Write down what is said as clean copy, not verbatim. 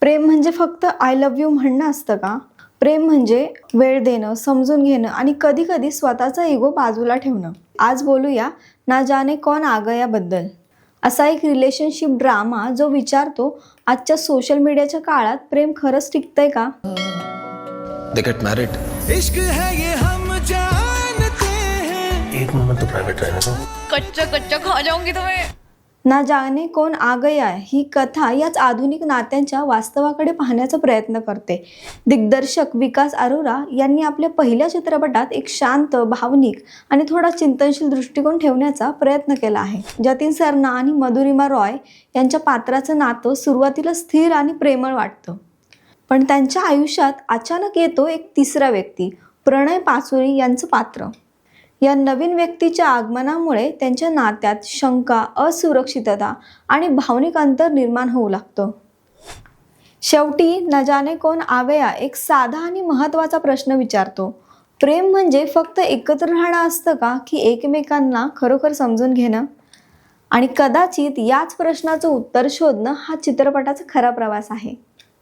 प्रेम म्हणजे फक्त I love you म्हणणं असतं का? प्रेम म्हणजे वेळ देणं, समजून घेणं आणि कधी कधी स्वतःचा इगो बाजूला ठेवणं. आज बोलूया ना जाने कौन आ गया बद्दल. असा एक रिलेशनशिप ड्रामा जो विचारतो, आजच्या सोशल मीडियाच्या काळात प्रेम खरंच टिकतंय का? They get married. इश्क है ये हम जानते हैं। एक मोमेंट तो प्राइवेट रहने दो. कच्चा कच्चा खा जाऊंगी तुम्हें. ना जाने कौन आ गया ही कथा याच आधुनिक नात्यांच्या वास्तवाकडे पाहण्याचा प्रयत्न करते. दिग्दर्शक विकास अरोरा यांनी आपल्या पहिल्या चित्रपटात एक शांत, भावनिक आणि थोडा चिंतनशील दृष्टिकोन ठेवण्याचा प्रयत्न केला आहे. जतीन सरना आणि मधुरिमा रॉय यांच्या पात्राचं नातं सुरुवातीला स्थिर आणि प्रेमळ वाटतं, पण त्यांच्या आयुष्यात अचानक येतो एक तिसरा व्यक्ती, प्रणय पाचोरी यांचं पात्र. या नवीन व्यक्तीच्या आगमनामुळे त्यांच्या नात्यात शंका, असुरक्षितता आणि भावनिक अंतर निर्माण होऊ लागतं. शेवटी न जाने कौन आ गया एक साधा आणि महत्त्वाचा प्रश्न विचारतो. प्रेम म्हणजे फक्त एकत्र राहणं असतं का, की एकमेकांना खरोखर समजून घेणं? आणि कदाचित याच प्रश्नाचं उत्तर शोधणं हा चित्रपटाचा खरा प्रवास आहे.